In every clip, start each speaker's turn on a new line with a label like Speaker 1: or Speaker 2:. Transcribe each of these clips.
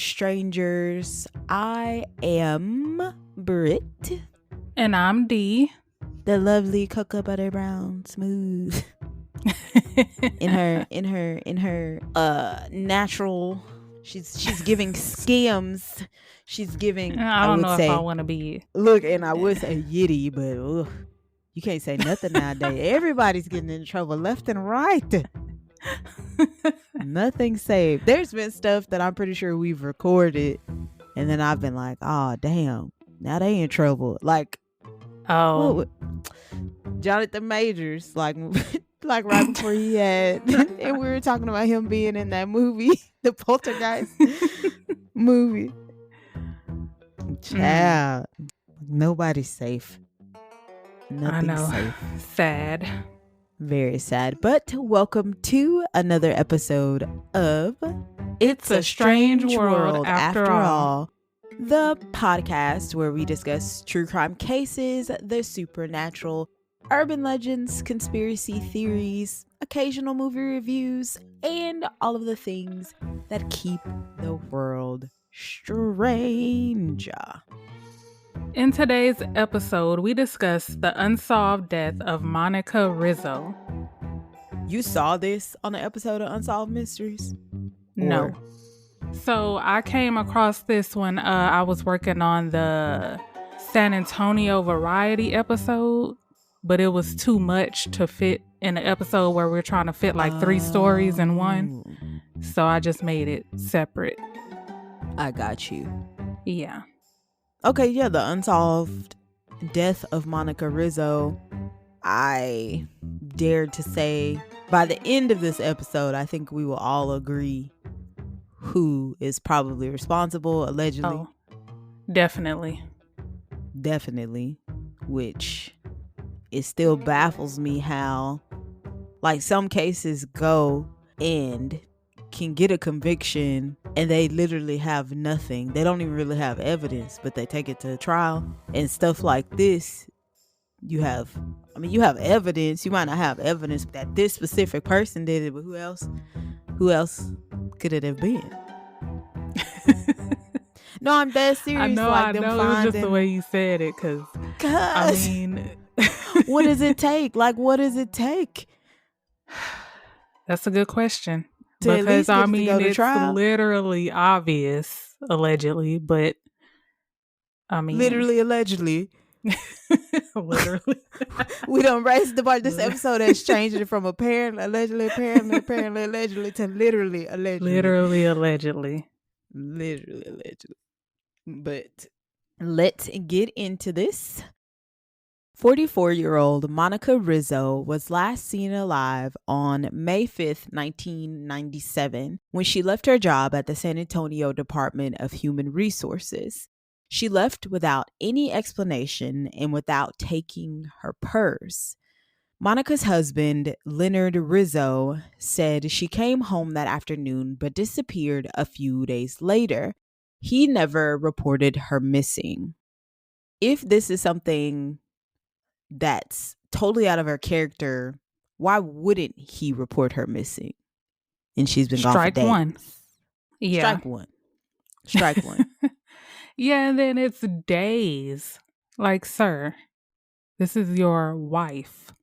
Speaker 1: strangers. I am Britt,
Speaker 2: And I'm Dee.
Speaker 1: the lovely cocoa butter brown smooth. in her natural, she's giving skims. She's giving,
Speaker 2: I don't know if I want to be.
Speaker 1: Look, and I would say yitty, but you can't say nothing nowadays. Everybody's getting in trouble left and right. Nothing safe. There's been stuff that I'm pretty sure we've recorded, and then I've been like, oh damn, now they in trouble. Like, Jonathan Majors, like right before he had, and we were talking about him being in that movie, the Poltergeist movie. Child, nobody's safe. Nothing's safe.
Speaker 2: Sad.
Speaker 1: Very sad. But welcome to another episode of
Speaker 2: It's a Strange World After All.
Speaker 1: The podcast where we discuss true crime cases, the supernatural, urban legends, conspiracy theories, occasional movie reviews, and all of the things that keep the world strange.
Speaker 2: In today's episode, we discuss the unsolved death of Monika Rizzo.
Speaker 1: You saw this on an episode of Unsolved Mysteries?
Speaker 2: No. So I came across this when I was working on the San Antonio Variety episode, but it was too much to fit in an episode where we're trying to fit like 3 stories in one. So I just made it separate.
Speaker 1: I got you.
Speaker 2: Yeah.
Speaker 1: Okay, yeah, the unsolved death of Monika Rizzo. I dared to say by the end of this episode, I think we will all agree who is probably responsible, allegedly.
Speaker 2: Oh, definitely.
Speaker 1: Definitely. Which it still baffles me how, like, some cases go and can get a conviction and they literally have nothing. They don't even really have evidence, but they take it to trial and stuff like this. You have evidence. You might not have evidence that this specific person did it, but who else could it have been? No, I'm dead serious.
Speaker 2: I know.
Speaker 1: Like,
Speaker 2: it was just the way you said it, because I mean,
Speaker 1: what does it take? Like, what does it take?
Speaker 2: That's a good question.
Speaker 1: Because
Speaker 2: I mean, it's literally obvious, allegedly, but I mean,
Speaker 1: literally, allegedly.
Speaker 2: Literally.
Speaker 1: We don't raise the bar. This episode has changed it from apparently, allegedly to literally, allegedly.
Speaker 2: Literally, allegedly.
Speaker 1: Literally, allegedly. But let's get into this. 44-year-old Monika Rizzo was last seen alive on May 5th, 1997, when she left her job at the San Antonio Department of Human Resources. She left without any explanation and without taking her purse. Monika's husband, Leonard Rizzo, said she came home that afternoon but disappeared a few days later. He never reported her missing. If this is something that's totally out of her character, why wouldn't he report her missing? And she's been gone for days.
Speaker 2: Strike one. Yeah.
Speaker 1: Strike one.
Speaker 2: Yeah, and then it's days. Like, sir, this is your wife.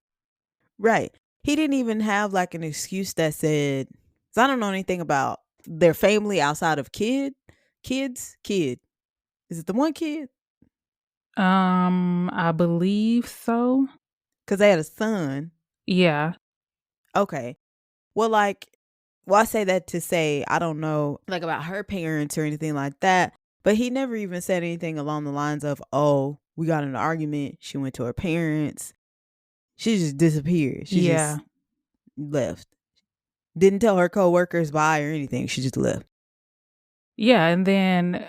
Speaker 2: Right.
Speaker 1: He didn't even have like an excuse that said, 'cause I don't know anything about their family outside of kids. Is it the one kid?
Speaker 2: I believe so.
Speaker 1: 'Cause they had a son.
Speaker 2: Yeah.
Speaker 1: Okay. Well, I say that to say, I don't know like about her parents or anything like that. But he never even said anything along the lines of, oh, we got in an argument. She went to her parents. She just disappeared. She just left. Didn't tell her coworkers bye or anything. She just left.
Speaker 2: Yeah. And then,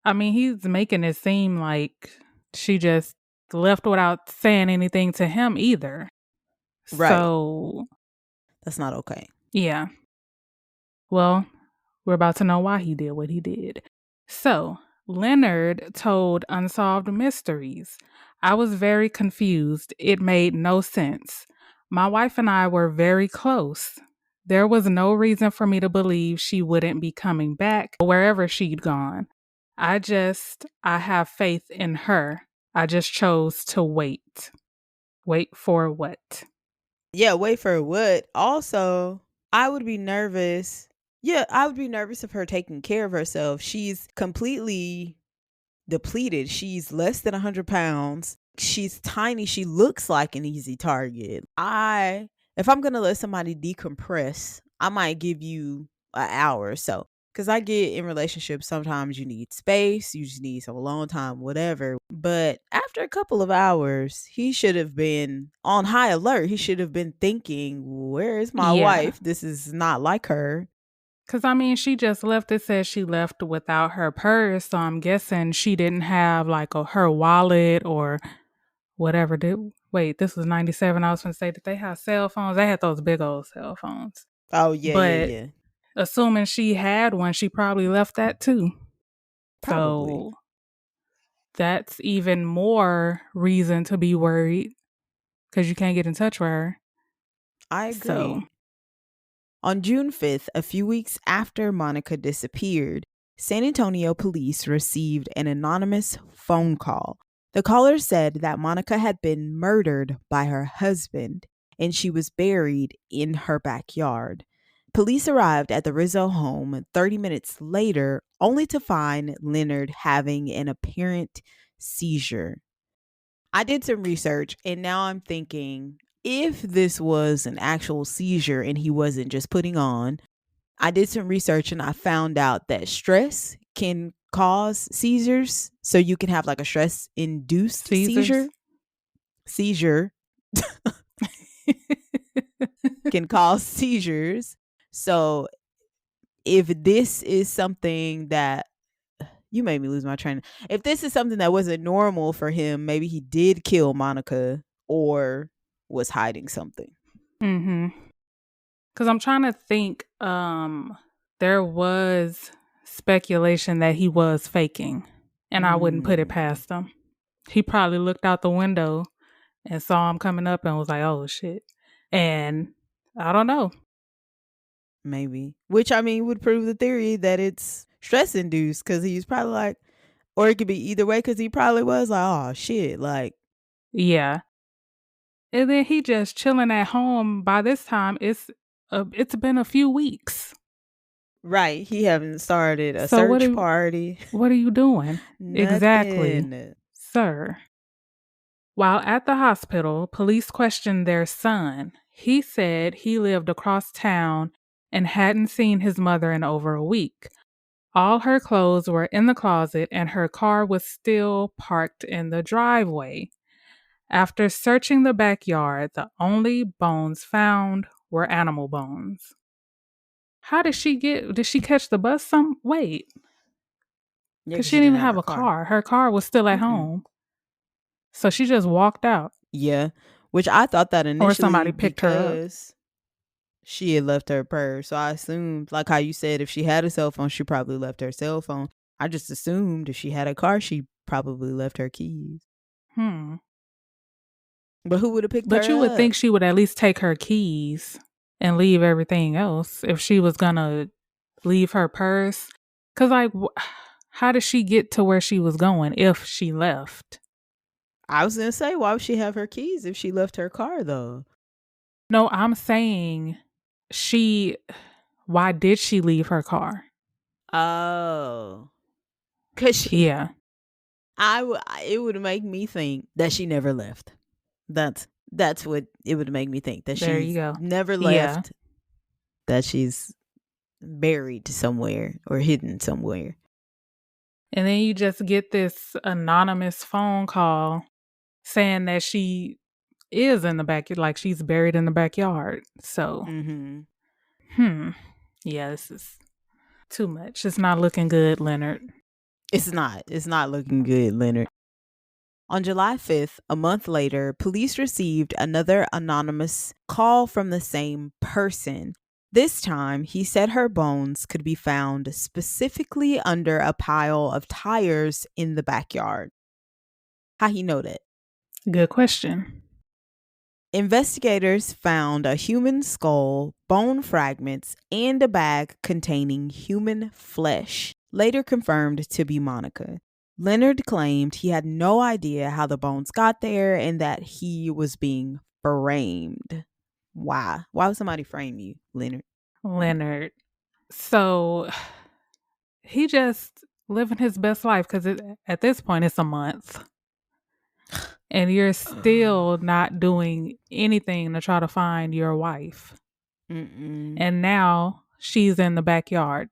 Speaker 2: I mean, he's making it seem like she just left without saying anything to him either.
Speaker 1: Right.
Speaker 2: So
Speaker 1: that's not okay.
Speaker 2: Yeah. Well, we're about to know why he did what he did. So, Leonard told Unsolved Mysteries. I was very confused. It made no sense. My wife and I were very close. There was no reason for me to believe she wouldn't be coming back wherever she'd gone. I have faith in her. I just chose to wait. Wait for what?
Speaker 1: Yeah, wait for what? Also, I would be nervous. Yeah, I would be nervous of her taking care of herself. She's completely depleted. She's less than 100 pounds. She's tiny. She looks like an easy target. If I'm going to let somebody decompress, I might give you an hour or so. Because I get in relationships, sometimes you need space, you just need some alone time, whatever. But after a couple of hours, he should have been on high alert. He should have been thinking, where is my
Speaker 2: Yeah.
Speaker 1: wife? This is not like her.
Speaker 2: Because, I mean, she just left. It says she left without her purse. So I'm guessing she didn't have like her wallet or whatever. Wait, this was 97. I was going to say, did they have cell phones? They had those big old cell phones.
Speaker 1: Oh, yeah, yeah,
Speaker 2: But
Speaker 1: yeah.
Speaker 2: assuming she had one, she probably left that too.
Speaker 1: Probably.
Speaker 2: So that's even more reason to be worried because you can't get in touch with her.
Speaker 1: I
Speaker 2: So
Speaker 1: agree. On June 5th, a few weeks after Monika disappeared, San Antonio police received an anonymous phone call. The caller said that Monika had been murdered by her husband and she was buried in her backyard. Police arrived at the Rizzo home 30 minutes later, only to find Leonard having an apparent seizure. I did some research and now I'm thinking, if this was an actual seizure and he wasn't just putting on, I did some research and I found out that stress can cause seizures. So you can have like a stress induced
Speaker 2: Caesars.
Speaker 1: Seizure can cause seizures. So if this is something that you made me lose my train. If this is something that wasn't normal for him, maybe he did kill Monika or was hiding something.
Speaker 2: Mm-hmm. Because I'm trying to think, there was speculation that he was faking, and I wouldn't put it past him. He probably looked out the window and saw him coming up and was like, oh, shit. And I don't know.
Speaker 1: Maybe. Which, I mean, would prove the theory that it's stress induced because he's probably like, or it could be either way because he probably was like, oh, shit. Like,
Speaker 2: yeah. And then he just chilling at home. By this time, it's been a few weeks.
Speaker 1: right. He haven't started a
Speaker 2: So
Speaker 1: search party.
Speaker 2: What are you doing? Exactly, sir. While at the hospital, police questioned their son. He said he lived across town and hadn't seen his mother in over a week. All her clothes were in the closet and her car was still parked in the driveway. After searching the backyard, the only bones found were animal bones. How did she catch the bus wait.
Speaker 1: Yeah,
Speaker 2: Because she didn't even have a car. Her car was still at home. So she just walked out.
Speaker 1: Yeah, which I thought that initially
Speaker 2: or somebody picked her up.
Speaker 1: She had left her purse. So I assumed, like how you said, if she had a cell phone, she probably left her cell phone. I just assumed if she had a car, she probably left her keys. But who would have picked her up?
Speaker 2: But you would think she would at least take her keys and leave everything else if she was going to leave her purse. Because, like, how did she get to where she was going if she left?
Speaker 1: I was going to say, why would she have her keys if she left her car, though?
Speaker 2: No, I'm saying why did she leave her car?
Speaker 1: Oh. Because she...
Speaker 2: Yeah.
Speaker 1: It would make me think that she never left. That's what it would make me think. That she never left. Yeah. That she's buried somewhere or hidden somewhere.
Speaker 2: And then you just get this anonymous phone call saying that she is in the backyard, like she's buried in the backyard. So, yeah, this is too much. It's not looking good, Leonard.
Speaker 1: It's not looking good, Leonard. On July 5th, a month later, police received another anonymous call from the same person. This time, he said her bones could be found specifically under a pile of tires in the backyard. How he know that?
Speaker 2: Good question.
Speaker 1: Investigators found a human skull, bone fragments, and a bag containing human flesh, later confirmed to be Monika. Leonard claimed he had no idea how the bones got there and that he was being framed. Why? Why would somebody frame you, Leonard?
Speaker 2: Leonard. So he just living his best life because at this point it's a month. And you're still not doing anything to try to find your wife.
Speaker 1: Mm-mm.
Speaker 2: And now she's in the backyard,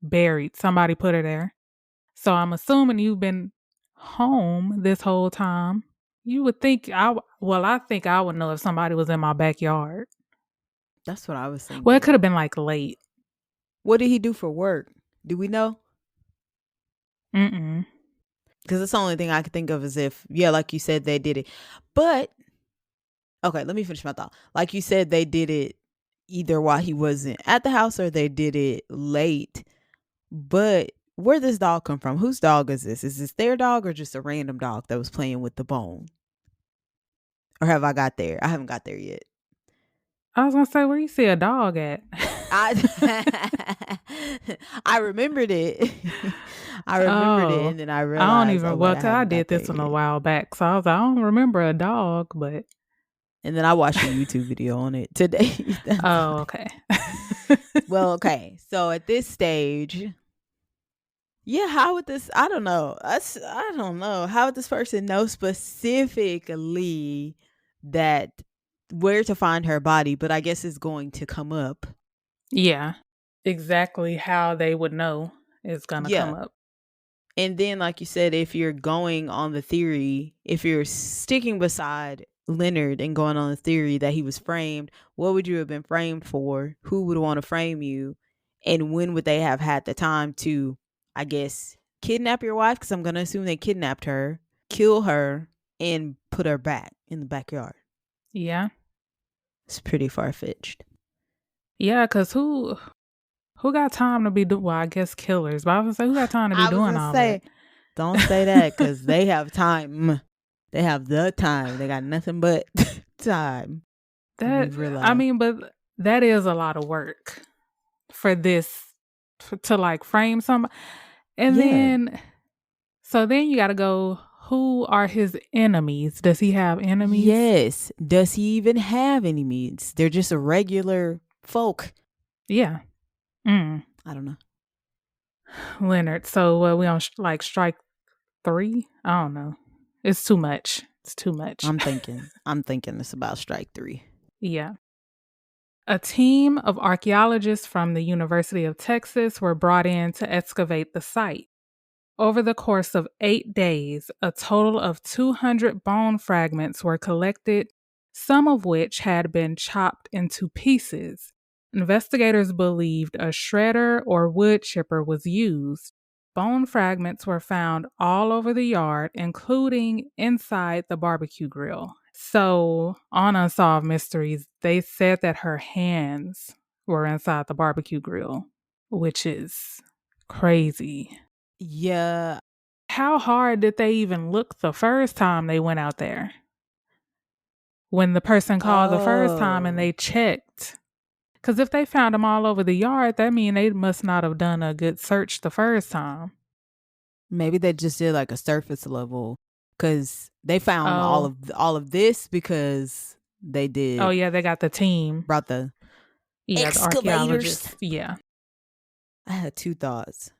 Speaker 2: buried. Somebody put her there. So I'm assuming you've been home this whole time. You would think I think I would know if somebody was in my backyard.
Speaker 1: That's what I was thinking.
Speaker 2: Well, it could have been like late.
Speaker 1: What did he do for work? Do we know?
Speaker 2: Mm-mm.
Speaker 1: Because that's the only thing I could think of is if, yeah, like you said, they did it. But, okay, let me finish my thought. Like you said, they did it either while he wasn't at the house or they did it late. But where'd this dog come from? Whose dog is this? Is this their dog or just a random dog that was playing with the bone? Or have I got there? I haven't got there yet.
Speaker 2: I was going to say, where you see a dog at?
Speaker 1: I remembered it. I remembered it, and then I realized.
Speaker 2: I don't even. I did this one a while back, so I was like, I don't remember a dog, but.
Speaker 1: And then I watched a YouTube video on it today.
Speaker 2: Oh, okay.
Speaker 1: Well, okay. So at this stage, yeah, how would this? I don't know. I don't know. How would this person know specifically that where to find her body? But I guess it's going to come up.
Speaker 2: Yeah, exactly how they would know is going to come up.
Speaker 1: And then, like you said, if you're going on the theory, if you're sticking beside Leonard and going on the theory that he was framed, what would you have been framed for? Who would want to frame you? And when would they have had the time to, I guess, kidnap your wife? Because I'm going to assume they kidnapped her, kill her, and put her back in the backyard.
Speaker 2: Yeah.
Speaker 1: It's pretty far-fetched.
Speaker 2: Yeah, because who got time to be doing, well, I guess killers, but I was like, who got time to be doing all that?
Speaker 1: Don't say that, because they have time. They have the time. They got nothing but time.
Speaker 2: But that is a lot of work for this, to like frame somebody. And then you got to go, who are his enemies? Does he have enemies?
Speaker 1: Yes. Does he even have enemies? They're just a regular folk.
Speaker 2: Yeah.
Speaker 1: I don't know.
Speaker 2: Leonard. So we on like strike 3? I don't know. It's too much. It's too much.
Speaker 1: I'm thinking it's about strike 3.
Speaker 2: Yeah. A team of archaeologists from the University of Texas were brought in to excavate the site. Over the course of 8 days, a total of 200 bone fragments were collected, some of which had been chopped into pieces. Investigators believed a shredder or wood chipper was used. Bone fragments were found all over the yard, including inside the barbecue grill. So, on Unsolved Mysteries, they said that her hands were inside the barbecue grill, which is crazy.
Speaker 1: Yeah.
Speaker 2: How hard did they even look the first time they went out there? When the person called the first time and they checked. Because if they found them all over the yard, that means they must not have done a good search the first time.
Speaker 1: Maybe they just did like a surface level, because they found all of this because they did.
Speaker 2: Oh yeah, they got the team.
Speaker 1: Brought the
Speaker 2: excavators. Yeah.
Speaker 1: I had 2 thoughts.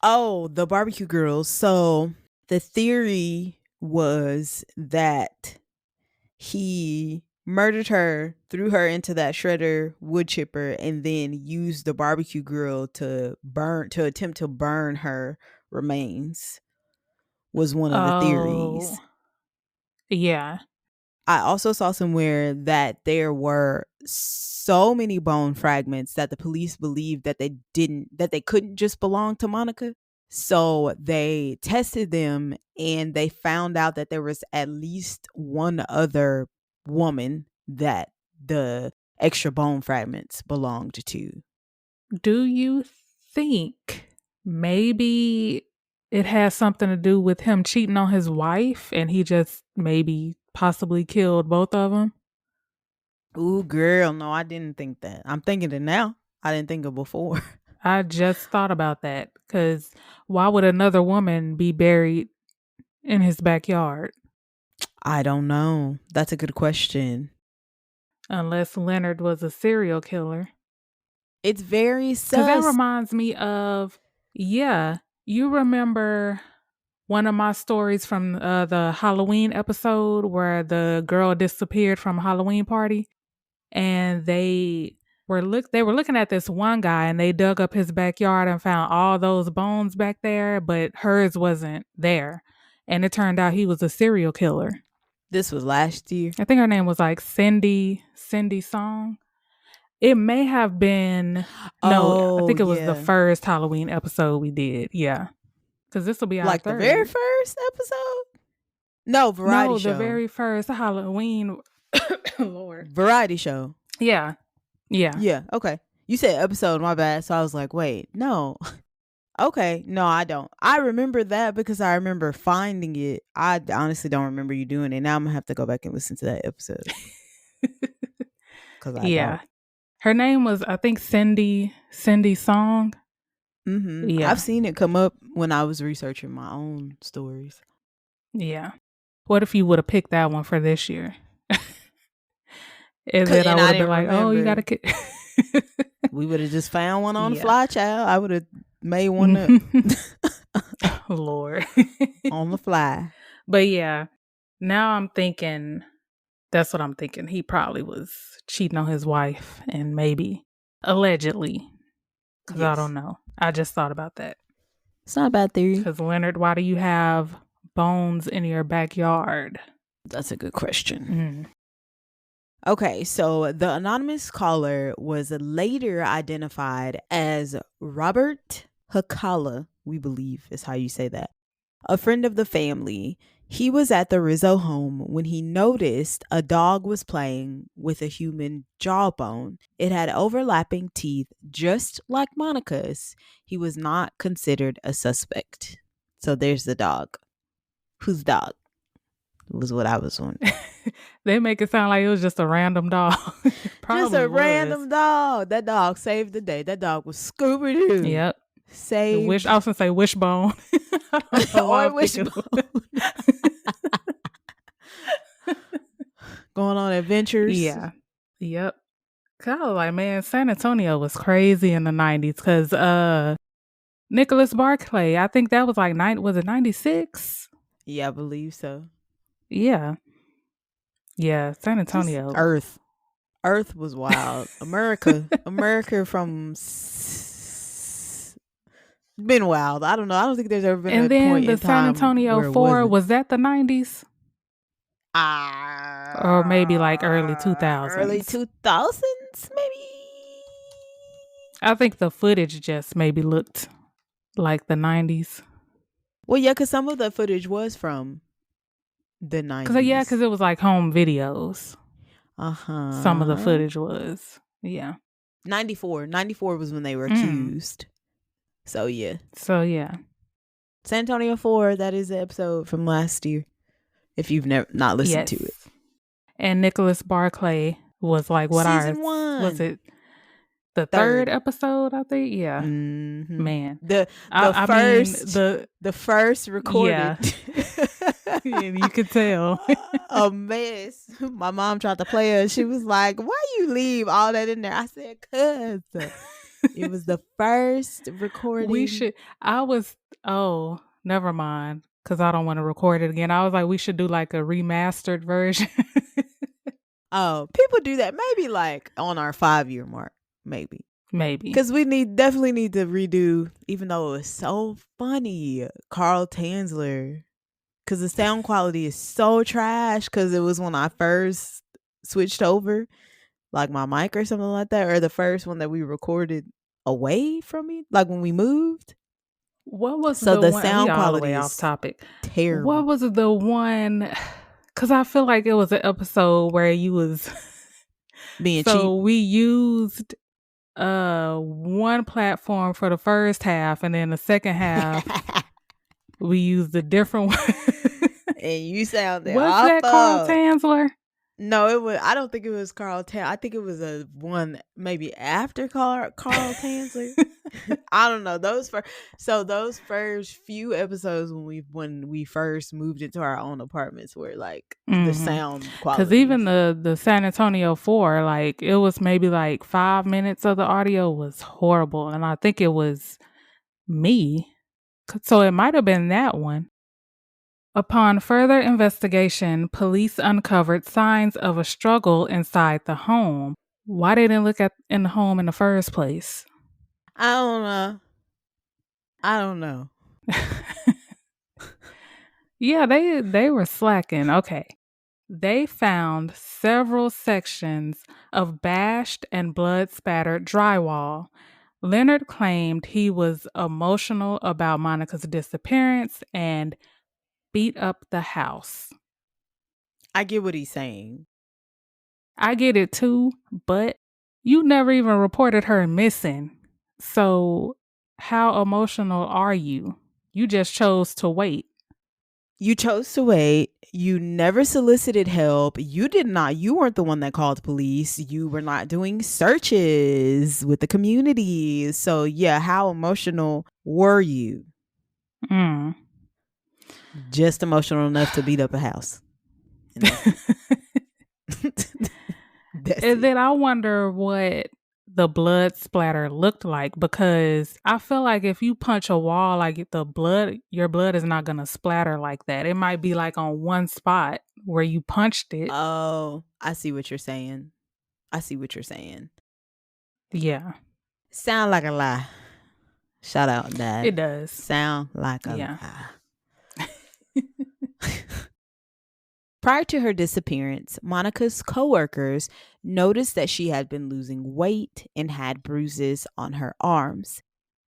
Speaker 1: Oh, the barbecue girls. So the theory was that he murdered her, threw her into that shredder wood chipper, and then used the barbecue grill to attempt to burn her remains, was one of the theories.
Speaker 2: Yeah.
Speaker 1: I also saw somewhere that there were so many bone fragments that the police believed that they couldn't just belong to Monika. So they tested them and they found out that there was at least one other woman that the extra bone fragments belonged to.
Speaker 2: Do you think maybe it has something to do with him cheating on his wife and he just maybe possibly killed both of them?
Speaker 1: Ooh, girl, no, I didn't think that. I'm thinking it now. I didn't think it before.
Speaker 2: I just thought about that because why would another woman be buried in his backyard?
Speaker 1: I don't know. That's a good question.
Speaker 2: Unless Leonard was a serial killer.
Speaker 1: It's very
Speaker 2: Because that
Speaker 1: sus.
Speaker 2: reminds me of, yeah, you remember one of my stories from the Halloween episode where the girl disappeared from a Halloween party, and they were looking at this one guy, and they dug up his backyard and found all those bones back there, but hers wasn't there, and it turned out he was a serial killer.
Speaker 1: This was last year.
Speaker 2: I think her name was like Cindy Song. It may have been I think it was the first Halloween episode we did. Yeah. Because this will be our
Speaker 1: like
Speaker 2: third.
Speaker 1: The very first episode? No, variety show.
Speaker 2: No, the very first Halloween Lord.
Speaker 1: Variety show.
Speaker 2: Yeah. Yeah.
Speaker 1: Yeah. Okay. You said episode, my bad. So I was like, wait, no. Okay. No, I don't. I remember that because I remember finding it. I honestly don't remember you doing it. Now I'm going to have to go back and listen to that episode. Because I don't.
Speaker 2: Her name was, I think, Cindy Song.
Speaker 1: Mm-hmm. Yeah. I've seen it come up when I was researching my own stories.
Speaker 2: Yeah. What if you would have picked that one for this year? And then I would have been like, oh, you got to get...
Speaker 1: We would have just found one on the fly, child. I would have made one up.
Speaker 2: Lord.
Speaker 1: On the fly.
Speaker 2: But yeah, now I'm thinking, that's what I'm thinking. He probably was cheating on his wife, and maybe, allegedly, because I don't know. I just thought about that.
Speaker 1: It's not a bad theory.
Speaker 2: Because Leonard, why do you have bones in your backyard?
Speaker 1: That's a good question. Okay, so the anonymous caller was later identified as Robert Hakala, we believe is how you say that, a friend of the family. He was at the Rizzo home when he noticed a dog was playing with a human jawbone. It had overlapping teeth just like Monika's. He was not considered a suspect. So there's the dog. Whose dog? Was what I was wondering.
Speaker 2: They make it sound like it was just a random dog.
Speaker 1: Just a random dog. That dog saved the day. That dog was Scooby-Doo.
Speaker 2: Yep.
Speaker 1: Saved.
Speaker 2: I was going to say wishbone.
Speaker 1: Or wishbone. Going on adventures.
Speaker 2: Yeah. Yep. Cause I was like, man, San Antonio was crazy in the 90s because Nicholas Barclay, I think that was like, was it 96?
Speaker 1: Yeah, I believe so.
Speaker 2: Yeah. Yeah, San Antonio.
Speaker 1: Just Earth was wild. America from been wild. I don't know. I don't think there's ever been a point in time. And then the
Speaker 2: San Antonio 4, was that the 90s? Or maybe like early 2000s.
Speaker 1: Early 2000s, maybe?
Speaker 2: I think the footage just maybe looked like the 90s.
Speaker 1: Well, yeah, because some of the footage was from the 90s.
Speaker 2: Because it was like home videos.
Speaker 1: Uh-huh.
Speaker 2: Some of the footage was. Yeah.
Speaker 1: 94 was when they were accused. So yeah. San Antonio 4, that is the episode from last year. If you've not listened to it.
Speaker 2: And Nicholas Barclay was like
Speaker 1: Season 1.
Speaker 2: Was it the third episode, I think? Yeah.
Speaker 1: Mm-hmm.
Speaker 2: Man.
Speaker 1: The first recorded.
Speaker 2: Yeah, you could tell.
Speaker 1: A mess. My mom tried to play her. She was like, why you leave all that in there? I said, cuz. It was the first recording.
Speaker 2: Never mind. Because I don't want to record it again. I was like, we should do like a remastered version.
Speaker 1: Oh, people do that. Maybe like on our 5-year mark. Maybe. Because we definitely need to redo, even though it was so funny, Carl Tanzler. Because the sound quality is so trash. Because it was when I first switched over, like my mic or something like that. Or the first one that we recorded away from me, like when we moved.
Speaker 2: What was
Speaker 1: the sound quality
Speaker 2: off topic?
Speaker 1: Terrible.
Speaker 2: What was the one? Because I feel like it was an episode where you was
Speaker 1: being cheap.
Speaker 2: So we used one platform for the first half, and then the second half we used a different one.
Speaker 1: And you sounded
Speaker 2: What's that, Carl Tanzler?
Speaker 1: No, it was. I don't think it was Carl Tan. I think it was a one maybe after Carl Tanzler. I don't know those first few episodes when we first moved into our own apartments were like the sound
Speaker 2: Because
Speaker 1: quality
Speaker 2: even
Speaker 1: was
Speaker 2: the San Antonio 4, like it was maybe like 5 minutes of the audio was horrible, and I think it was me, so it might have been that one. Upon further investigation, police uncovered signs of a struggle inside the home. Why they didn't look at in the home in the first place?
Speaker 1: I don't know. I don't know.
Speaker 2: Yeah, they were slacking. Okay. They found several sections of bashed and blood spattered drywall. Leonard claimed he was emotional about Monica's disappearance and beat up the house.
Speaker 1: I get what he's saying.
Speaker 2: I get it too, but you never even reported her missing. So, how emotional are you? You just chose to wait.
Speaker 1: You chose to wait. You never solicited help. You weren't the one that called the police. You were not doing searches with the community. So, yeah, how emotional were you?
Speaker 2: Mm.
Speaker 1: Just emotional enough to beat up a house. And that's it. That's
Speaker 2: And
Speaker 1: it.
Speaker 2: then I wonder what the blood splatter looked like, because I feel like if you punch a wall, like your blood is not going to splatter like that. It might be like on one spot where you punched it.
Speaker 1: Oh, I see what you're saying.
Speaker 2: Yeah,
Speaker 1: Sound like a lie. Shout out that.
Speaker 2: it does.
Speaker 1: Sound like a
Speaker 2: Yeah.
Speaker 1: lie. Prior to her disappearance, Monica's coworkers noticed that she had been losing weight and had bruises on her arms.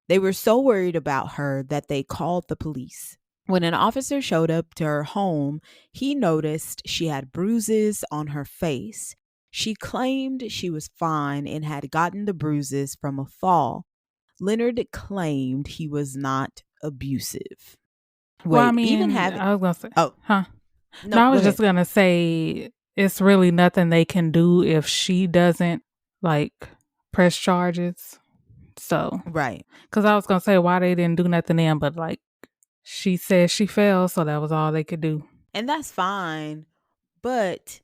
Speaker 1: They were so worried about her that they called the police. When an officer showed up to her home, he noticed she had bruises on her face. She claimed she was fine and had gotten the bruises from a fall. Leonard claimed he was not abusive.
Speaker 2: Well, I
Speaker 1: Wait, even
Speaker 2: mean,
Speaker 1: having.
Speaker 2: I was going to say,
Speaker 1: Oh,
Speaker 2: huh?
Speaker 1: no,
Speaker 2: No, I
Speaker 1: go
Speaker 2: was
Speaker 1: ahead.
Speaker 2: just going to say it's really nothing they can do if she doesn't like press charges. So,
Speaker 1: Right.
Speaker 2: because I was going to say why they didn't do nothing then, but like she said she fell, so that was all they could do.
Speaker 1: And that's fine. But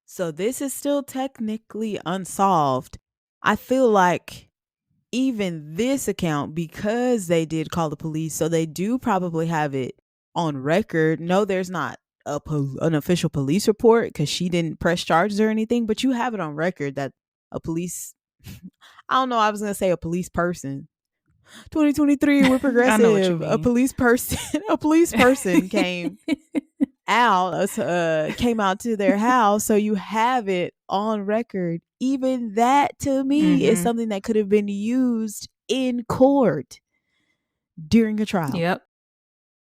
Speaker 1: so this is still technically unsolved. I feel like even this account, because they did call the police, so they do probably have it on record. No, there's not an official police report because she didn't press charges or anything, but you have it on record that a police, I don't know, I was going to say a police person. 2023, we're
Speaker 2: I know what you
Speaker 1: progressive. A
Speaker 2: mean.
Speaker 1: police person, a police person came out to their house, so you have it on record. Even that to me is something that could have been used in court during a trial.
Speaker 2: Yep.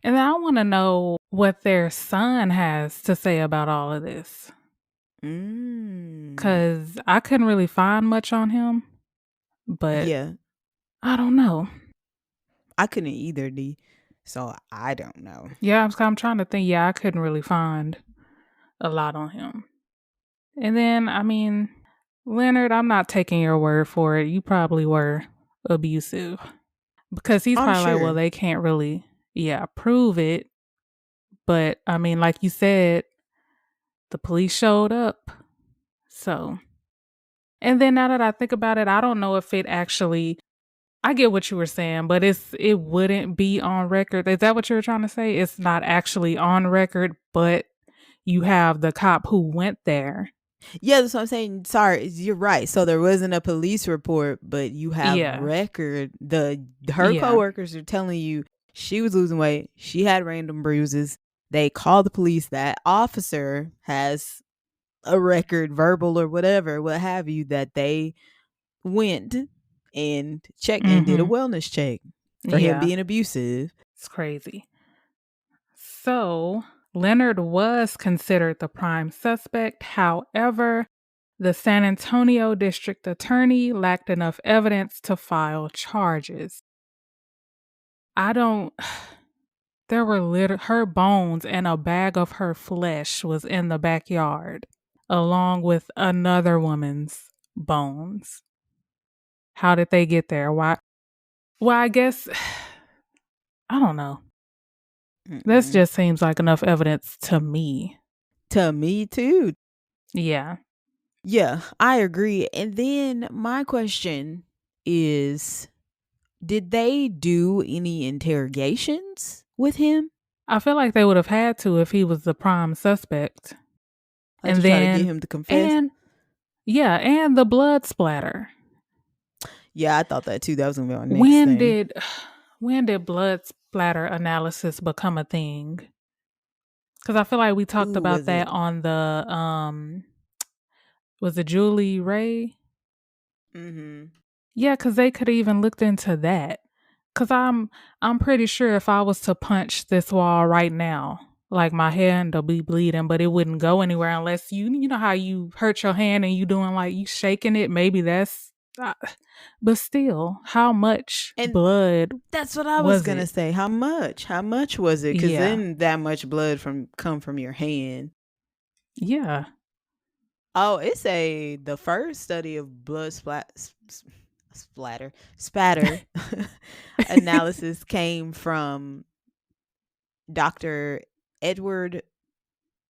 Speaker 2: And I want to know what their son has to say about all of this. Because I couldn't really find much on him, but
Speaker 1: Yeah,
Speaker 2: I don't know.
Speaker 1: I couldn't either, D. So I don't know.
Speaker 2: Yeah, I'm trying to think. Yeah, I couldn't really find a lot on him. And then, I mean, Leonard, I'm not taking your word for it. You probably were abusive. Because he's
Speaker 1: I'm
Speaker 2: probably like, well,
Speaker 1: sure.
Speaker 2: they can't really, prove it. But, I mean, like you said, the police showed up. So, and then now that I think about it, I don't know if it actually, I get what you were saying, but it wouldn't be on record. Is that what you were trying to say? It's not actually on record, but you have the cop who went there.
Speaker 1: Yeah, that's what I'm saying. Sorry, you're right. So there wasn't a police report, but you have
Speaker 2: Yeah.
Speaker 1: record. Her coworkers are telling you she was losing weight. She had random bruises. They called the police. That officer has a record, verbal or whatever, what have you, that they went and checked and did a wellness check for him being abusive.
Speaker 2: It's crazy. So Leonard was considered the prime suspect. However, the San Antonio district attorney lacked enough evidence to file charges. There were her bones and a bag of her flesh was in the backyard along with another woman's bones. How did they get there? Why? Well, I guess, I don't know. This
Speaker 1: Mm-mm.
Speaker 2: just seems like enough evidence to me.
Speaker 1: To me too.
Speaker 2: Yeah.
Speaker 1: Yeah, I agree. And then my question is, did they do any interrogations with him?
Speaker 2: I feel like they would have had to if he was the prime suspect.
Speaker 1: Like
Speaker 2: And
Speaker 1: to try to get
Speaker 2: then,
Speaker 1: him to confess?
Speaker 2: and yeah, and the blood splatter.
Speaker 1: Yeah, I thought that too. That was gonna be my next
Speaker 2: When
Speaker 1: thing.
Speaker 2: did when did blood splatter analysis become a thing? Because I feel like we talked
Speaker 1: Who
Speaker 2: about
Speaker 1: was
Speaker 2: that
Speaker 1: it?
Speaker 2: on the was it Julie Ray?
Speaker 1: Mm-hmm.
Speaker 2: Yeah, because they could have even looked into that. Because I'm pretty sure if I was to punch this wall right now, like my hand will be bleeding, but it wouldn't go anywhere unless you know how you hurt your hand and you doing like you shaking it. Maybe that's, but still, how much
Speaker 1: And
Speaker 2: blood
Speaker 1: that's what I was
Speaker 2: was
Speaker 1: gonna
Speaker 2: it?
Speaker 1: say. How much? How much was it? Because
Speaker 2: Yeah,
Speaker 1: then that much blood come from your hand.
Speaker 2: yeah.
Speaker 1: Oh, it's the first study of blood spatter analysis came from Dr. Edward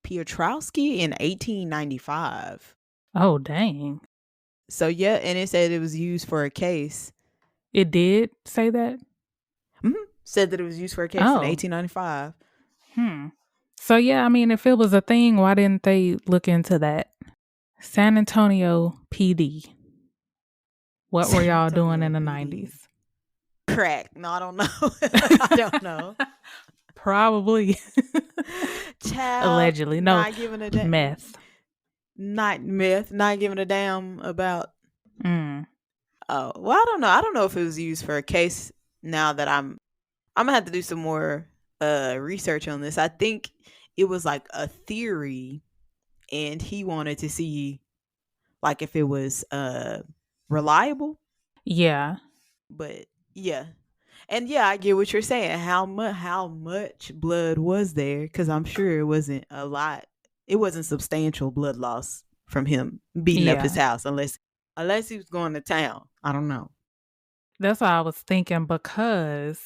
Speaker 1: Piotrowski in 1895.
Speaker 2: Oh dang,
Speaker 1: So yeah, and it said it was used for a case.
Speaker 2: it did say that.
Speaker 1: Mhm. Said that it was used for a case in
Speaker 2: Oh,
Speaker 1: 1895.
Speaker 2: hmm. So yeah, I mean, if it was a thing, why didn't they look into that? San Antonio PD. What were
Speaker 1: San
Speaker 2: y'all doing in
Speaker 1: Antonio
Speaker 2: the
Speaker 1: PD.
Speaker 2: 90s?
Speaker 1: Crack. No, I don't know. I don't know.
Speaker 2: Probably.
Speaker 1: Child,
Speaker 2: Allegedly. No,
Speaker 1: not giving a damn.
Speaker 2: meth.
Speaker 1: Not myth. Not giving a damn about.
Speaker 2: Mm.
Speaker 1: Oh, well, I don't know. I don't know if it was used for a case. Now that I'm gonna have to do some more research on this. I think it was like a theory, and he wanted to see like if it was reliable.
Speaker 2: Yeah.
Speaker 1: But yeah, and yeah, I get what you're saying. How much blood was there? Because I'm sure it wasn't a lot. It wasn't substantial blood loss from him beating up his
Speaker 2: Yeah.
Speaker 1: house, unless he was going to town. I don't know.
Speaker 2: That's what I was thinking because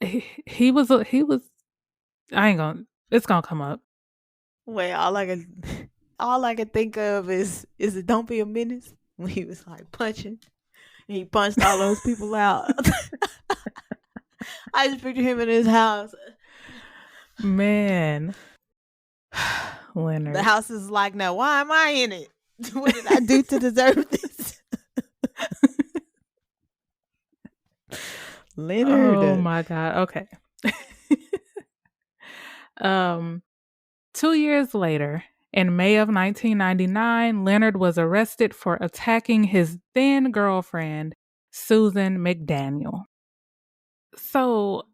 Speaker 2: he was, I ain't gonna, it's gonna come up.
Speaker 1: Wait, all I can think of is it "Don't Be a Menace" when he was like punching. And he punched all those people out. I just picture him in his house.
Speaker 2: Man.
Speaker 1: The
Speaker 2: Leonard.
Speaker 1: house is like, now why am I in it? What did I do to deserve this?
Speaker 2: Oh
Speaker 1: Leonard.
Speaker 2: my God. Okay. um, 2 years later, in May of 1999, Leonard was arrested for attacking his then girlfriend, Susan McDaniel. So,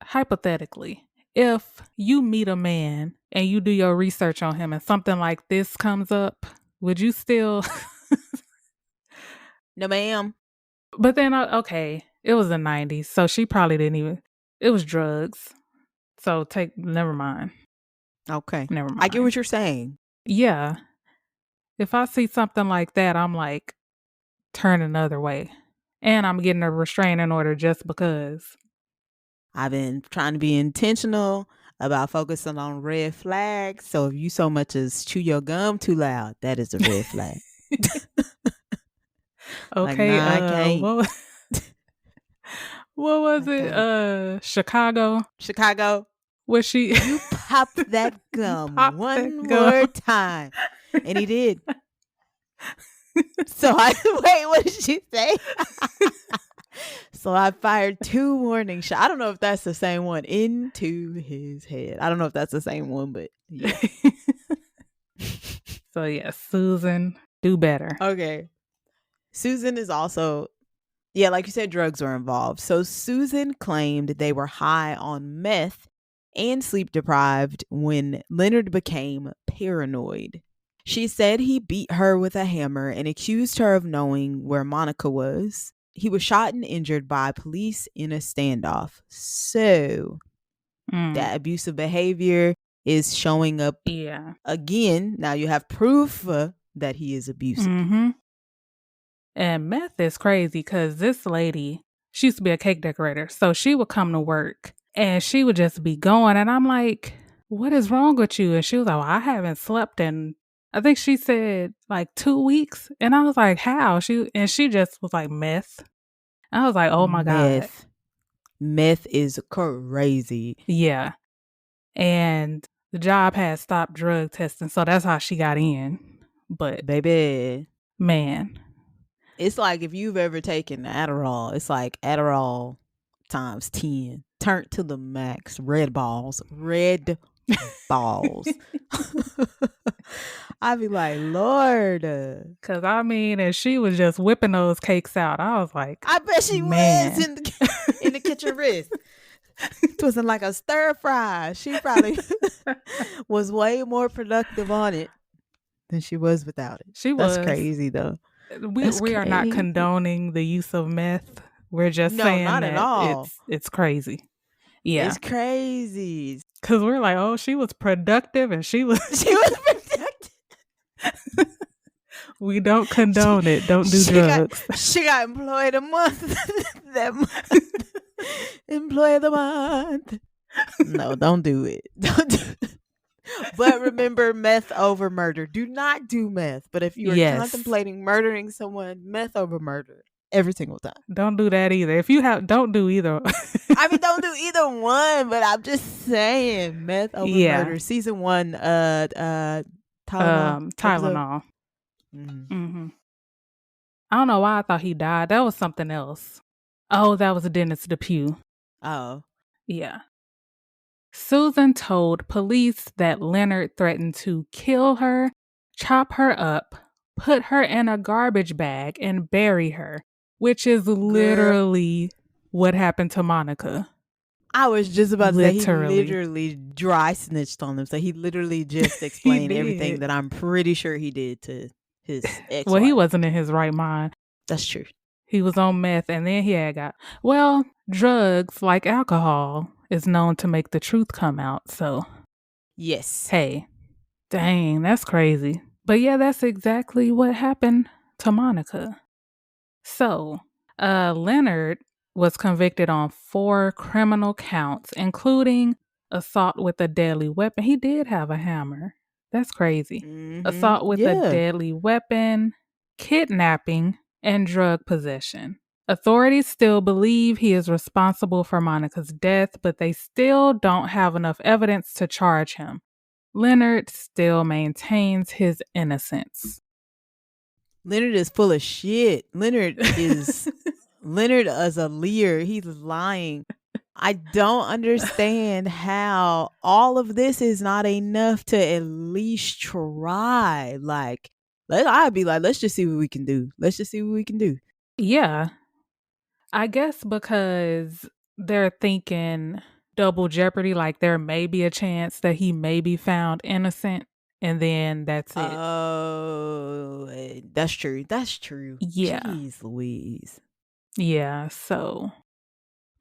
Speaker 2: hypothetically, if you meet a man and you do your research on him and something like this comes up, would you still?
Speaker 1: No, ma'am.
Speaker 2: But then, okay, it was the 90s, so she probably didn't even, it was drugs. So, never mind.
Speaker 1: Okay.
Speaker 2: Never
Speaker 1: I get
Speaker 2: mind.
Speaker 1: what you're saying.
Speaker 2: Yeah. If I see something like that, I'm like, turn another way. And I'm getting a restraining order just because.
Speaker 1: I've been trying to be intentional about focusing on red flags. So if you so much as chew your gum too loud, that is a red flag. Like,
Speaker 2: Okay,
Speaker 1: nah, I can't.
Speaker 2: what was
Speaker 1: I can't.
Speaker 2: it? Chicago.
Speaker 1: Chicago,
Speaker 2: Where she
Speaker 1: you pop that gum
Speaker 2: popped that
Speaker 1: one
Speaker 2: gum.
Speaker 1: more time. And he did. So I wait, what did she say? So I fired 2 warning shots. I don't know if that's the same one into his head. I don't know if that's the same one, but yeah.
Speaker 2: So yeah, Susan, do better.
Speaker 1: Okay. Susan is also, yeah, like you said, drugs were involved. So Susan claimed they were high on meth and sleep deprived when Leonard became paranoid. She said he beat her with a hammer and accused her of knowing where Monika was. He was shot and injured by police in a standoff. So that abusive behavior is showing up again. Now you have proof that he is abusive.
Speaker 2: Mm-hmm. And meth is crazy because this lady, she used to be a cake decorator. So she would come to work and she would just be going. And I'm like, what is wrong with you? And she was like, well, I haven't slept in, I think she said like 2 weeks. And I was like, how? She just was like, meth. I was like, oh my God.
Speaker 1: Meth is crazy.
Speaker 2: Yeah. And the job had stopped drug testing. So that's how she got in. But
Speaker 1: baby,
Speaker 2: man,
Speaker 1: it's like if you've ever taken Adderall, it's like Adderall times 10, turned to the max. Red balls. I'd be like, Lord.
Speaker 2: Because I mean, and she was just whipping those cakes out. I was like,
Speaker 1: I bet she was in the kitchen wrist. It wasn't like a stir fry. She probably was way more productive on it than she was without it. That's crazy, though.
Speaker 2: We are not condoning the use of meth. We're just saying not that at all. It's crazy. Yeah,
Speaker 1: it's crazy.
Speaker 2: Because we're like, oh, she was productive, and she was
Speaker 1: productive.
Speaker 2: We don't condone it. Don't do drugs.
Speaker 1: She got employee of the month. Employee of the month. No, don't do it. Don't do it. But remember, meth over murder. Do not do meth. But if you are contemplating murdering someone, meth over murder every single time.
Speaker 2: Don't do that either. If you don't do either.
Speaker 1: I mean, don't do either one. But I'm just saying, meth over murder. Season 1, Tylenol.
Speaker 2: Tylenol. Mm-hmm. I don't know why I thought he died. That was something else. Oh, that was Dennis Depew.
Speaker 1: Oh,
Speaker 2: yeah. Susan told police that Leonard threatened to kill her, chop her up, put her in a garbage bag, and bury her, which is literally what happened to Monica.
Speaker 1: I was just about to say he literally dry snitched on them. So he literally just explained everything that I'm pretty sure he did to his ex-wife.
Speaker 2: Well, he wasn't in his right mind.
Speaker 1: That's true.
Speaker 2: He was on meth, and then he had drugs like alcohol is known to make the truth come out. So,
Speaker 1: yes.
Speaker 2: Hey, dang, that's crazy. But yeah, that's exactly what happened to Monica. So, Leonard was convicted on 4 criminal counts, including assault with a deadly weapon. He did have a hammer. That's crazy. Mm-hmm. Assault with a deadly weapon, kidnapping, and drug possession. Authorities still believe he is responsible for Monica's death, but they still don't have enough evidence to charge him. Leonard still maintains his innocence.
Speaker 1: Leonard is full of shit. Leonard is a liar. He's lying. I don't understand how all of this is not enough to at least try. Like, I'd be like, let's just see what we can do. Let's just see what we can do.
Speaker 2: Yeah. I guess because they're thinking double jeopardy, like there may be a chance that he may be found innocent, and then that's it.
Speaker 1: Oh, that's true. That's true.
Speaker 2: Yeah.
Speaker 1: Jeez Louise.
Speaker 2: Yeah, so I'm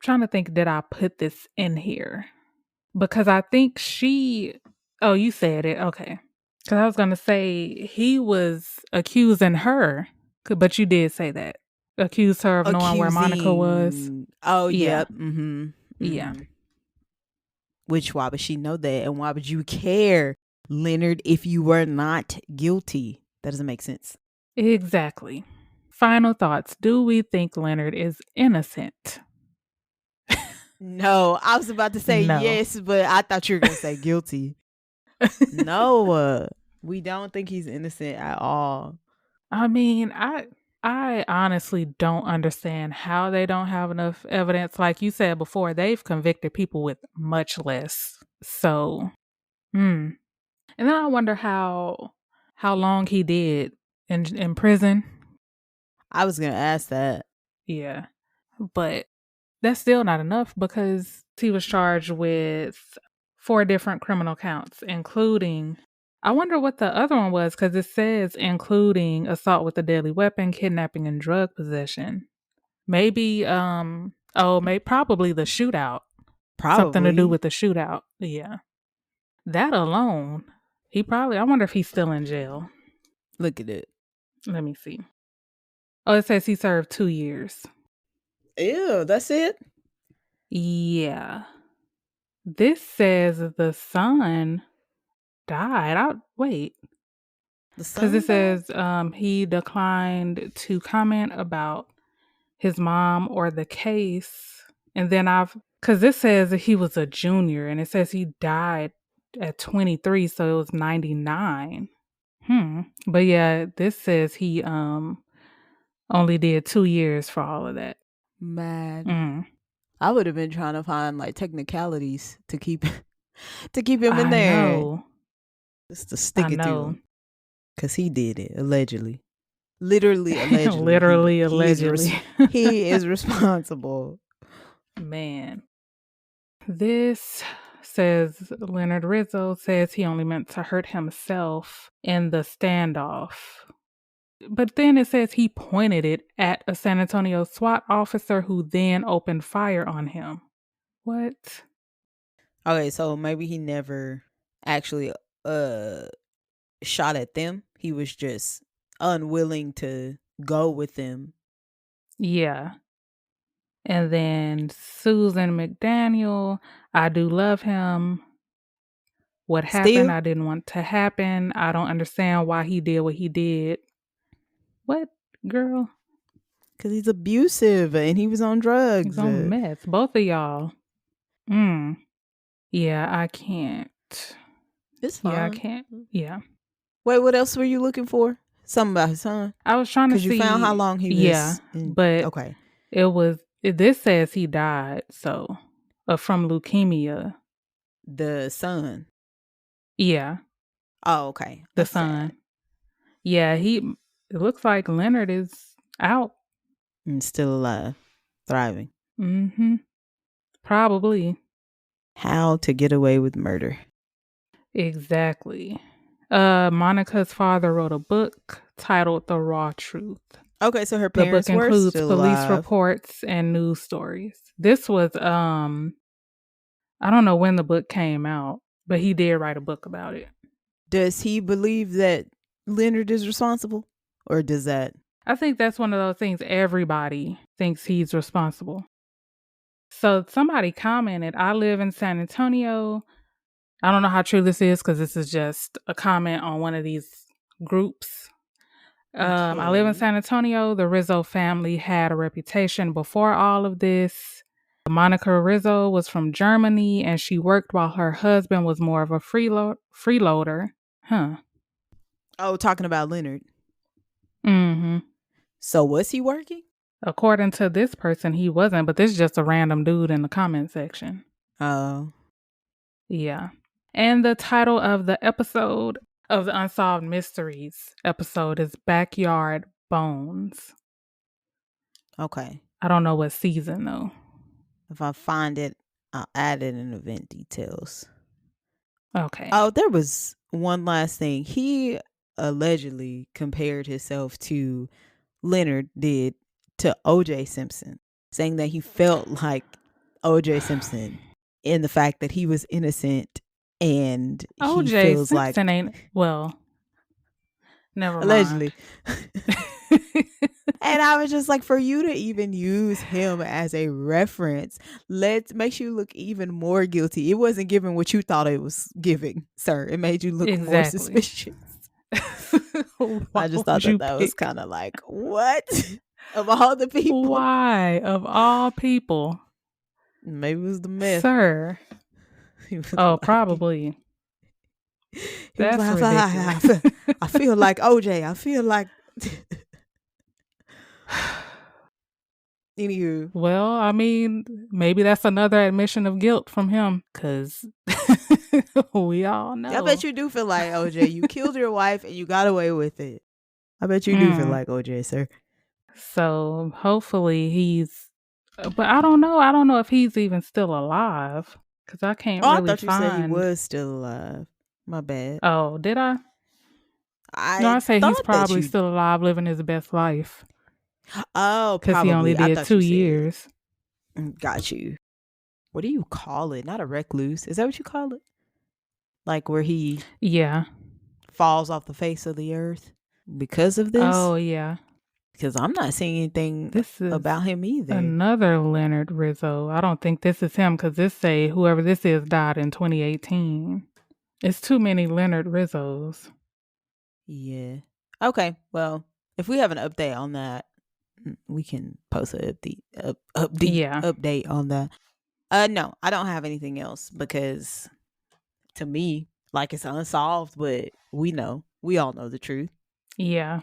Speaker 2: trying to think, did I put this in here? Because I think you said it. Okay. Because I was going to say he was accusing her, but you did say that. Accused her of knowing where Monica was.
Speaker 1: Oh, yeah. Yep. Mm-hmm. Mm-hmm.
Speaker 2: Yeah.
Speaker 1: Why would she know that? And why would you care, Leonard, if you were not guilty? That doesn't make sense.
Speaker 2: Exactly. Final thoughts. Do we think Leonard is innocent?
Speaker 1: No, I was about to say yes, but I thought you were going to say guilty. No, we don't think he's innocent at all.
Speaker 2: I mean, I honestly don't understand how they don't have enough evidence. Like you said before, they've convicted people with much less. So, and then I wonder how long he did in prison.
Speaker 1: I was going to ask that.
Speaker 2: Yeah, but that's still not enough because he was charged with 4 different criminal counts, including, I wonder what the other one was, because it says including assault with a deadly weapon, kidnapping, and drug possession. Maybe, probably the shootout.
Speaker 1: Probably.
Speaker 2: Something to do with the shootout. Yeah. That alone, I wonder if he's still in jail.
Speaker 1: Look at it.
Speaker 2: Let me see. Oh, it says he served 2 years.
Speaker 1: Ew, that's it?
Speaker 2: Yeah. This says the son died. Wait.
Speaker 1: The
Speaker 2: Because
Speaker 1: son
Speaker 2: it says he declined to comment about his mom or the case. And then because this says that he was a junior and it says he died at 23, so it was 99. But yeah, this says he only did 2 years for all of that.
Speaker 1: Man. I would have been trying to find like technicalities to keep him in there.
Speaker 2: Know.
Speaker 1: Just to stick it to him. Because he did it, allegedly. Literally, allegedly. He is responsible.
Speaker 2: Man. This says Leonard Rizzo says he only meant to hurt himself in the standoff. But then it says he pointed it at a San Antonio SWAT officer who then opened fire on him. What?
Speaker 1: Okay, so maybe he never actually shot at them. He was just unwilling to go with them.
Speaker 2: Yeah. And then Susan McDaniel, I do love him. What happened, I didn't want to happen. I don't understand why he did what he did. What, girl?
Speaker 1: Because he's abusive and he was on drugs.
Speaker 2: He's on meth. Both of y'all. Yeah, I can't.
Speaker 1: It's fine.
Speaker 2: Yeah, I can't. Yeah.
Speaker 1: Wait, what else were you looking for? Something about his son?
Speaker 2: I was trying to see.
Speaker 1: Because you found how long he was.
Speaker 2: Yeah, but
Speaker 1: okay.
Speaker 2: This says he died, so from leukemia.
Speaker 1: The son.
Speaker 2: Yeah.
Speaker 1: Oh, okay.
Speaker 2: The son. Sad. Yeah, it looks like Leonard is out.
Speaker 1: And still alive. Thriving.
Speaker 2: Probably.
Speaker 1: How to get away with murder.
Speaker 2: Exactly. Monica's father wrote a book titled The Raw Truth.
Speaker 1: Okay, so her parents
Speaker 2: were still alive. The book includes police reports and news stories. This was, I don't know when the book came out, but he did write a book about it.
Speaker 1: Does he believe that Leonard is responsible? Or does that?
Speaker 2: I think that's one of those things everybody thinks he's responsible. So somebody commented, I live in San Antonio. I don't know how true this is because this is just a comment on one of these groups. Okay. I live in San Antonio. The Rizzo family had a reputation before all of this. Monika Rizzo was from Germany and she worked while her husband was more of a freeloader. Huh.
Speaker 1: Oh, talking about Leonard.
Speaker 2: Mm-hmm.
Speaker 1: So was he working?
Speaker 2: According to this person, he wasn't, but this is just a random dude in the comment section.
Speaker 1: Oh.
Speaker 2: Yeah. And the title of the episode of the Unsolved Mysteries episode is Backyard Bones.
Speaker 1: Okay.
Speaker 2: I don't know what season, though.
Speaker 1: If I find it, I'll add it in event details.
Speaker 2: Okay.
Speaker 1: Oh, there was one last thing. He allegedly compared himself to Leonard did to O.J. Simpson, saying that he felt like O.J. Simpson in the fact that he was innocent and he feels
Speaker 2: Simpson
Speaker 1: like
Speaker 2: ain't never
Speaker 1: allegedly.
Speaker 2: Mind.
Speaker 1: And I was just like, for you to even use him as a reference, makes you look even more guilty. It wasn't giving what you thought it was giving, sir. It made you look more suspicious. I just thought that was kind of like, what? Of all the people?
Speaker 2: Why? Of all people?
Speaker 1: Maybe it was the meth.
Speaker 2: Sir. Probably. That's ridiculous.
Speaker 1: I feel like OJ. I feel like... Anywho.
Speaker 2: Well, I mean, maybe that's another admission of guilt from him, because we all know.
Speaker 1: I bet you do feel like OJ. You killed your wife and you got away with it. I bet you do feel like OJ, sir.
Speaker 2: So hopefully but I don't know. I don't know if he's even still alive, because I can't really find.
Speaker 1: I thought you said he was still alive. My bad.
Speaker 2: Oh, did I? I say he's probably still alive, living his best life.
Speaker 1: Oh,
Speaker 2: because he only did 2 years.
Speaker 1: Got you. What do you call it? Not a recluse. Is that what you call it? Like where he
Speaker 2: Yeah.
Speaker 1: falls off the face of the earth because of this?
Speaker 2: Oh, yeah.
Speaker 1: Because I'm not seeing anything
Speaker 2: This is
Speaker 1: about him either.
Speaker 2: another Leonard Rizzo. I don't think this is him because this say whoever this is died in 2018. It's too many Leonard Rizzos.
Speaker 1: Yeah. Okay. Well, if we have an update on that, we can post an update on that. No, I don't have anything else because to me, like it's unsolved, but we all know the truth.
Speaker 2: Yeah.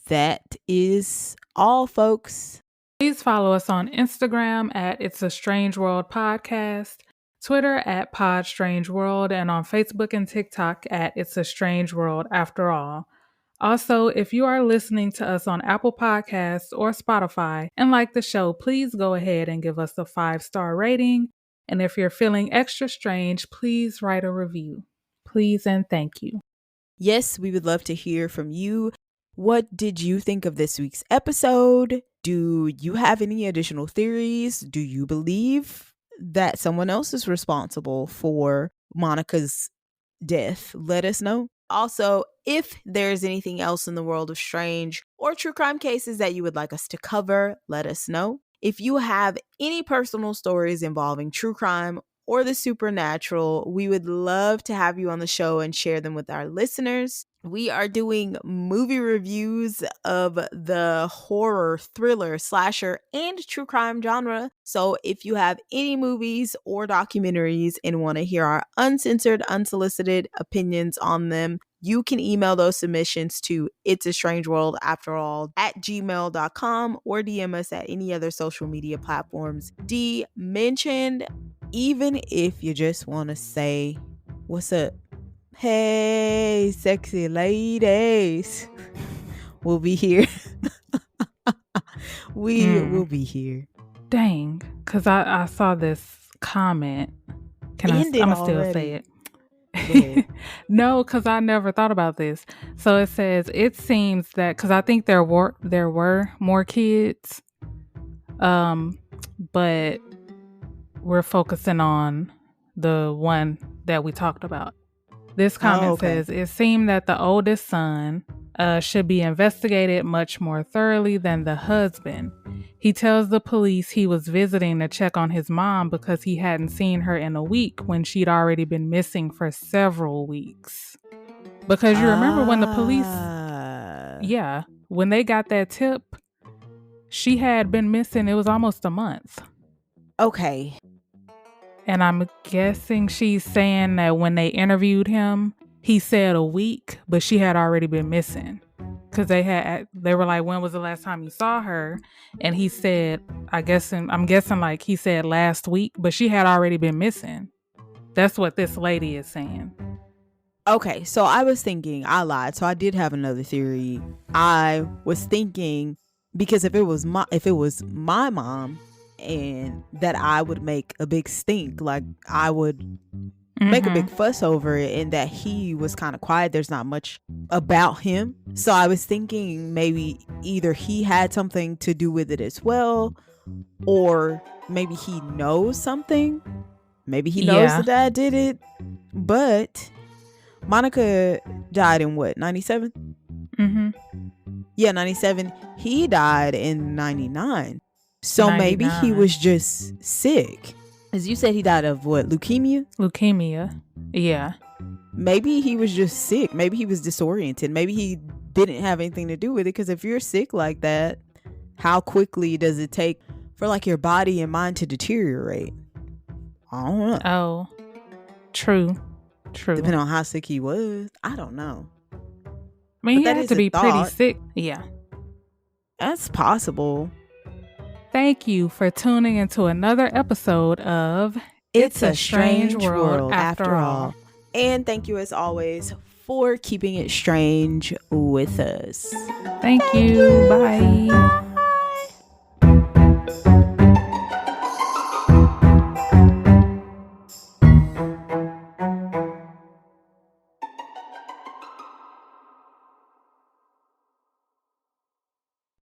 Speaker 1: That is all, folks.
Speaker 2: Please follow us on Instagram at It's a Strange World Podcast, Twitter at Pod Strange World, and on Facebook and TikTok at It's a Strange World After All. Also, if you are listening to us on Apple Podcasts or Spotify and like the show, please go ahead and give us a 5-star rating. And if you're feeling extra strange, please write a review. Please and thank you.
Speaker 1: Yes, we would love to hear from you. What did you think of this week's episode? Do you have any additional theories? Do you believe that someone else is responsible for Monika's death? Let us know. Also, if there's anything else in the world of strange or true crime cases that you would like us to cover, let us know. If you have any personal stories involving true crime or the supernatural, we would love to have you on the show and share them with our listeners. We are doing movie reviews of the horror, thriller, slasher, and true crime genre. So if you have any movies or documentaries and want to hear our uncensored, unsolicited opinions on them, you can email those submissions to itsastrangeworldafterall@gmail.com or DM us at any other social media platforms D mentioned. Even if you just want to say, what's up? Hey, sexy ladies. We'll be here. We will be here.
Speaker 2: Dang, because I saw this comment. I'm going to still say it. No, because I never thought about this. So it says, it seems that, because I think there were more kids, but we're focusing on the one that we talked about. This comment says, it seemed that the oldest son should be investigated much more thoroughly than the husband. He tells the police he was visiting to check on his mom because he hadn't seen her in a week when she'd already been missing for several weeks. Because you remember when the police, when they got that tip, she had been missing. It was almost a month.
Speaker 1: Okay.
Speaker 2: And I'm guessing she's saying that when they interviewed him, he said a week, but she had already been missing. Because they were like, when was the last time you saw her? And he said, I'm guessing like he said last week, but she had already been missing. That's what this lady is saying.
Speaker 1: Okay, so I was thinking, I lied. So I did have another theory. I was thinking, because if it was my mom, and that I would make a big stink, like I would make a big fuss over it, and that he was kind of quiet. There's not much about him. So I was thinking maybe either he had something to do with it as well, or maybe he knows something. Maybe he knows the dad did it. But Monika died in what, 97? Yeah, 97. He died in 99. So 99. Maybe he was just sick. As you said, he died of what? Leukemia?
Speaker 2: Leukemia. Yeah.
Speaker 1: Maybe he was just sick. Maybe he was disoriented. Maybe he didn't have anything to do with it. Because if you're sick like that, how quickly does it take for like your body and mind to deteriorate? I don't know.
Speaker 2: Oh, true.
Speaker 1: Depending on how sick he was. I don't know.
Speaker 2: I mean, he had to be pretty sick. Yeah.
Speaker 1: That's possible.
Speaker 2: Thank you for tuning into another episode of It's a Strange World After All.
Speaker 1: And thank you as always for keeping it strange with us.
Speaker 2: Thank you. Bye.